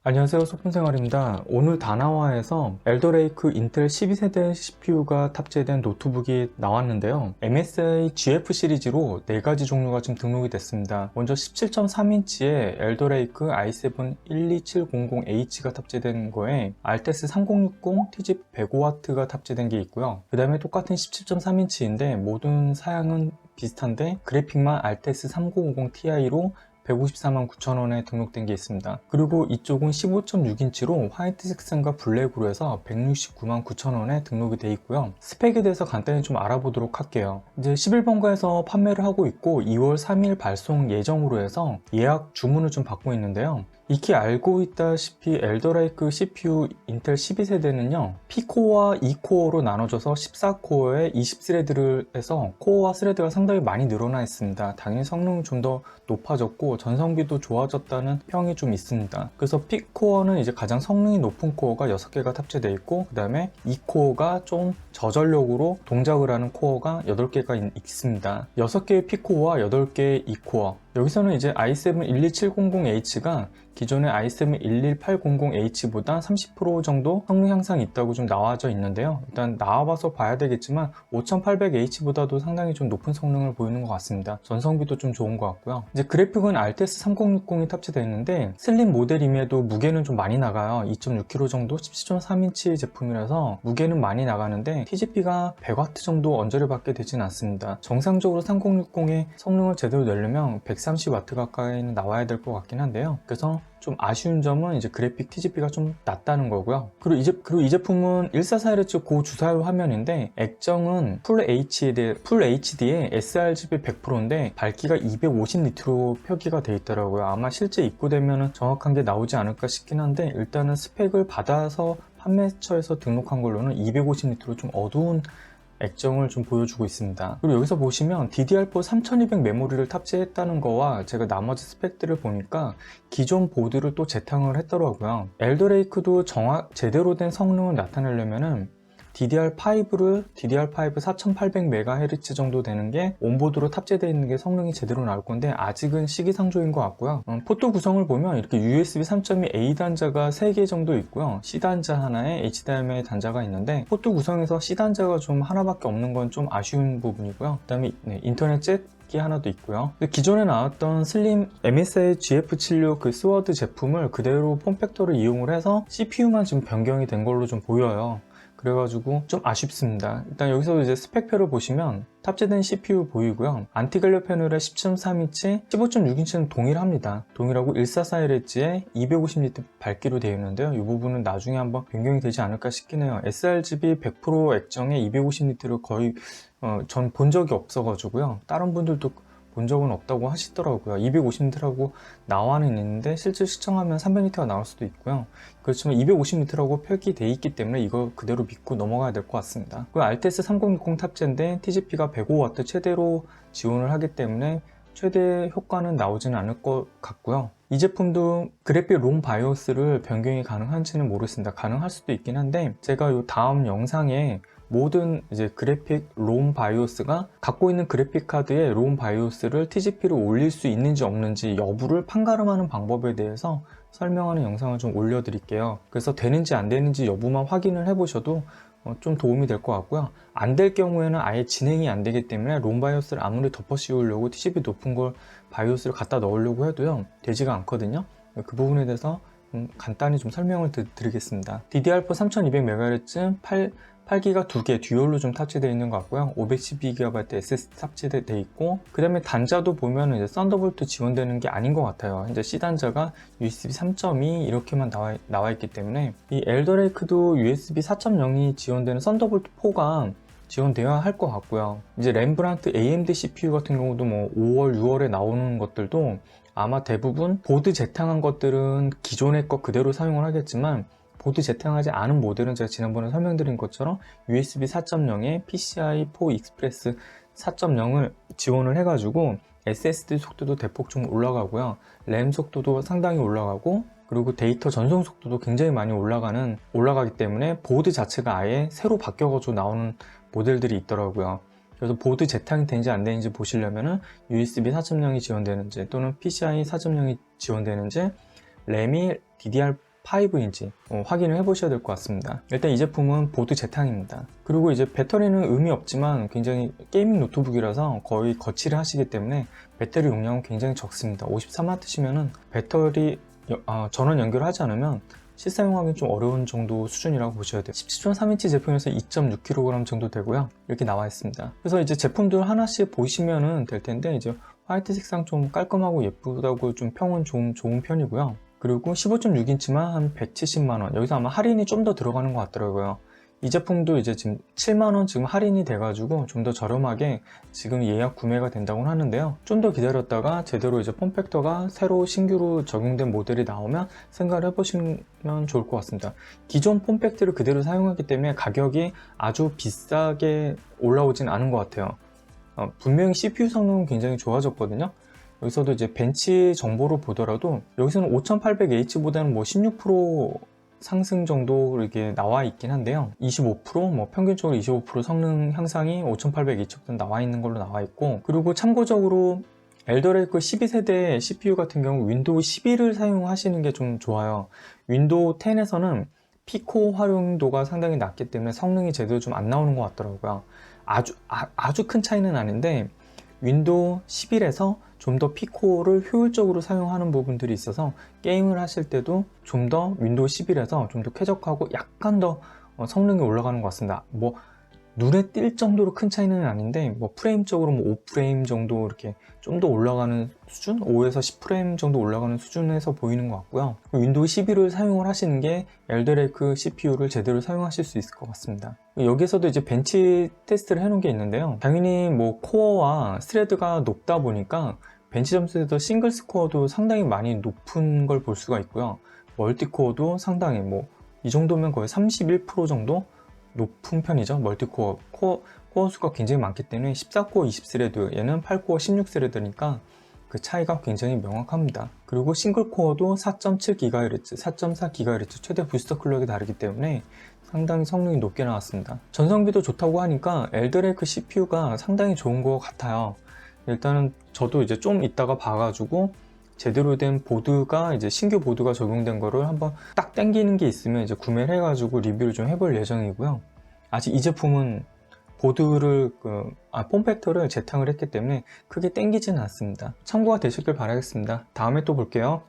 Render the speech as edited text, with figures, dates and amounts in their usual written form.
안녕하세요, 소품생활입니다. 오늘 다나와에서 엘더레이크 인텔 12세대 CPU가 탑재된 노트북이 나왔는데요. MSI GF 시리즈로 4가지 종류가 지금 등록이 됐습니다. 먼저 17.3인치의 엘더레이크 i7 12700H가 탑재된 거에 알테스 3060 TG 105W가 탑재된 게 있고요. 그 다음에 똑같은 17.3인치인데 모든 사양은 비슷한데 그래픽만 알테스 3950 Ti로 154만 9천원에 등록된 게 있습니다. 그리고 이쪽은 15.6인치로 화이트 색상과 블랙으로 해서 169만 9천원에 등록이 돼 있고요. 스펙에 대해서 간단히 좀 알아보도록 할게요. 이제 11번가에서 판매를 하고 있고 2월 3일 발송 예정으로 해서 예약 주문을 좀 받고 있는데요. 익히 알고 있다시피 엘더레이크 CPU 인텔 12세대는요 P코어와 E코어로 나눠져서 14코어에 20스레드를 해서 코어와 스레드가 상당히 많이 늘어나 있습니다. 당연히 성능은 좀 더 높아졌고 전성비도 좋아졌다는 평이 좀 있습니다. 그래서 P코어는 이제 가장 성능이 높은 코어가 6개가 탑재되어 있고 그 다음에 E코어가 좀 저전력으로 동작을 하는 코어가 8개가 있습니다. 6개의 P코어와 8개의 E코어, 여기서는 이제 i7 12700H가 기존의 i7 11800H보다 30% 정도 성능 향상이 있다고 좀 나와져 있는데요. 일단 나와봐서 봐야 되겠지만 5800H보다도 상당히 좀 높은 성능을 보이는 것 같습니다. 전성비도 좀 좋은 것 같고요. 이제 그래픽은 알테스 3060이 탑재되어 있는데 슬림 모델임에도 무게는 좀 많이 나가요. 2.6kg 정도 17.3인치 제품이라서 무게는 많이 나가는데 TGP가 100W 정도 언저리 받게 되진 않습니다. 정상적으로 3060의 성능을 제대로 내려면 130W 가까이는 나와야 될 것 같긴 한데요. 그래서 좀 아쉬운 점은 이제 그래픽 TGP가 좀 낮다는 거고요. 그리고 이 제품은 1441Hz 고주사율 화면인데 액정은 풀 HD에 sRGB 100%인데 밝기가 250니트로 표기가 되어 있더라고요. 아마 실제 입고되면 정확한 게 나오지 않을까 싶긴 한데 일단은 스펙을 받아서 판매처에서 등록한 걸로는 250니트로 좀 어두운 액정을 좀 보여주고 있습니다. 그리고 여기서 보시면 DDR4 3200 메모리를 탑재했다는 거와 제가 나머지 스펙들을 보니까 기존 보드를 또 재탕을 했더라고요. 엘더레이크도 제대로 된 성능을 나타내려면은 DDR5 4800MHz 정도 되는 게 온보드로 탑재되어 있는 게 성능이 제대로 나올 건데 아직은 시기상조인 것 같고요. 포트 구성을 보면 이렇게 USB 3.2 A 단자가 3개 정도 있고요. C 단자 하나에 HDMI 단자가 있는데 포트 구성에서 C 단자가 좀 하나밖에 없는 건 좀 아쉬운 부분이고요. 그 다음에 인터넷 잭 하나도 있고요. 기존에 나왔던 슬림 MSI GF76 그 스워드 제품을 그대로 폼팩터를 이용을 해서 CPU만 지금 변경이 된 걸로 좀 보여요. 그래가지고 좀 아쉽습니다. 일단 여기서 이제 스펙표를 보시면 탑재된 CPU 보이고요. 안티글레어 패널에 10.3인치, 15.6인치는 동일합니다. 동일하고 1441Hz에 250니트 밝기로 되어 있는데요. 이 부분은 나중에 한번 변경이 되지 않을까 싶긴 해요. sRGB 100% 액정에 250니트를 거의 전 본 적이 없어가지고요. 다른 분들도 본 적은 없다고 하시더라고요. 250니트라고 나와는 있는데 실제 시청하면 300니트가 나올 수도 있고요. 그렇지만 250니트라고 표기되어 있기 때문에 이거 그대로 믿고 넘어가야 될 것 같습니다. 그 알테스 3060 탑재인데 TGP가 105W 최대로 지원을 하기 때문에 최대 효과는 나오지는 않을 것 같고요. 이 제품도 그래픽 롬 바이오스를 변경이 가능한지는 모르겠습니다. 가능할 수도 있긴 한데 제가 이 다음 영상에 모든 이제 그래픽 롬 바이오스가 갖고 있는 그래픽 카드에 롬 바이오스를 TGP로 올릴 수 있는지 없는지 여부를 판가름하는 방법에 대해서 설명하는 영상을 좀 올려드릴게요. 그래서 되는지 안 되는지 여부만 확인을 해보셔도 좀 도움이 될 것 같고요. 안 될 경우에는 아예 진행이 안 되기 때문에 롬 바이오스를 아무리 덮어 씌우려고 TGP 높은 걸 바이오스를 갖다 넣으려고 해도요 되지가 않거든요. 그 부분에 대해서 간단히 좀 설명을 드리겠습니다. DDR4 3200MHz 8기가 2개 듀얼로 좀 탑재되어 있는 것 같고요. 512GB SSD 탑재되어 있고 그 다음에 단자도 보면 이제 썬더볼트 지원되는 게 아닌 것 같아요. 이제 C 단자가 USB 3.2 이렇게만 나와 있기 때문에 이 엘더레이크도 USB 4.0이 지원되는 썬더볼트 4가 지원되어야 할 것 같고요. 이제 렘브란트 AMD CPU 같은 경우도 뭐 5월, 6월에 나오는 것들도 아마 대부분 보드 재탕한 것들은 기존의 것 그대로 사용을 하겠지만 보드 재탕하지 않은 모델은 제가 지난번에 설명드린 것처럼 USB 4.0에 PCI-4 익스프레스 4.0을 지원을 해가지고 SSD 속도도 대폭 좀 올라가고요. 램 속도도 상당히 올라가고 그리고 데이터 전송 속도도 굉장히 많이 올라가기 때문에 보드 자체가 아예 새로 바뀌어가지고 나오는 모델들이 있더라고요. 그래서 보드 재탕이 되는지 안 되는지 보시려면은 USB 4.0이 지원되는지 또는 PCI 4.0이 지원되는지 램이 5인지 확인을 해 보셔야 될 것 같습니다. 일단 이 제품은 보드 재탕입니다. 그리고 이제 배터리는 의미 없지만 굉장히 게이밍 노트북이라서 거의 거치를 하시기 때문에 배터리 용량은 굉장히 적습니다. 53W시면은 배터리 전원 연결하지 않으면 실사용하기 좀 어려운 정도 수준이라고 보셔야 돼요. 17.3인치 제품에서 2.6kg 정도 되고요. 이렇게 나와 있습니다. 그래서 이제 제품들 하나씩 보시면은 될 텐데, 이제 화이트 색상 좀 깔끔하고 예쁘다고 좀 평은 좀 좋은 편이고요. 그리고 15.6인치만 한 170만원. 여기서 아마 할인이 좀 더 들어가는 것 같더라고요. 이 제품도 이제 지금 7만원 지금 할인이 돼가지고 좀 더 저렴하게 지금 예약 구매가 된다고 하는데요. 좀 더 기다렸다가 제대로 이제 폼팩터가 새로 신규로 적용된 모델이 나오면 생각을 해보시면 좋을 것 같습니다. 기존 폼팩트를 그대로 사용하기 때문에 가격이 아주 비싸게 올라오진 않은 것 같아요. 분명히 CPU 성능은 굉장히 좋아졌거든요. 여기서도 이제 벤치 정보로 보더라도 여기서는 5800H보다는 뭐 16% 상승 정도 이렇게 나와 있긴 한데요. 25% 뭐 평균적으로 25% 성능 향상이 5800H보다 나와 있는 걸로 나와 있고, 그리고 참고적으로 엘더레이크 12세대 CPU 같은 경우 윈도우 11을 사용하시는 게 좀 좋아요. 윈도우 10에서는 P코어 활용도가 상당히 낮기 때문에 성능이 제대로 좀 안 나오는 것 같더라고요. 아주 큰 차이는 아닌데 윈도우 11에서 좀 더 P코어를 효율적으로 사용하는 부분들이 있어서 게임을 하실 때도 좀 더 윈도우 11에서 좀 더 쾌적하고 약간 더 성능이 올라가는 것 같습니다. 뭐 눈에 띌 정도로 큰 차이는 아닌데 뭐 프레임적으로 뭐 5프레임 정도 이렇게 좀 더 올라가는 수준? 5에서 10프레임 정도 올라가는 수준에서 보이는 것 같고요. 윈도우 11을 사용을 하시는 게 엘더레이크 CPU를 제대로 사용하실 수 있을 것 같습니다. 여기서도 이제 벤치 테스트를 해놓은 게 있는데요. 당연히 뭐 코어와 스레드가 높다 보니까 벤치 점수에서 싱글 스코어도 상당히 많이 높은 걸 볼 수가 있고요. 멀티코어도 상당히 뭐 이 정도면 거의 31% 정도 높은 편이죠. 멀티코어 코어 수가 굉장히 많기 때문에 14코어 20스레드, 얘는 8코어 16스레드니까 그 차이가 굉장히 명확합니다. 그리고 싱글코어도 4.7GHz, 4.4GHz 최대 부스터 클럭이 다르기 때문에 상당히 성능이 높게 나왔습니다. 전성비도 좋다고 하니까 엘더레이크 CPU가 상당히 좋은 것 같아요. 일단은 저도 이제 좀 이따가 봐가지고 제대로 된 보드가, 이제 신규 보드가 적용된 거를 한번 딱 땡기는 게 있으면 이제 구매를 해가지고 리뷰를 좀 해볼 예정이고요. 아직 이 제품은 보드를 폼팩터를 재탕을 했기 때문에 크게 땡기지는 않습니다. 참고가 되셨길 바라겠습니다. 다음에 또 볼게요.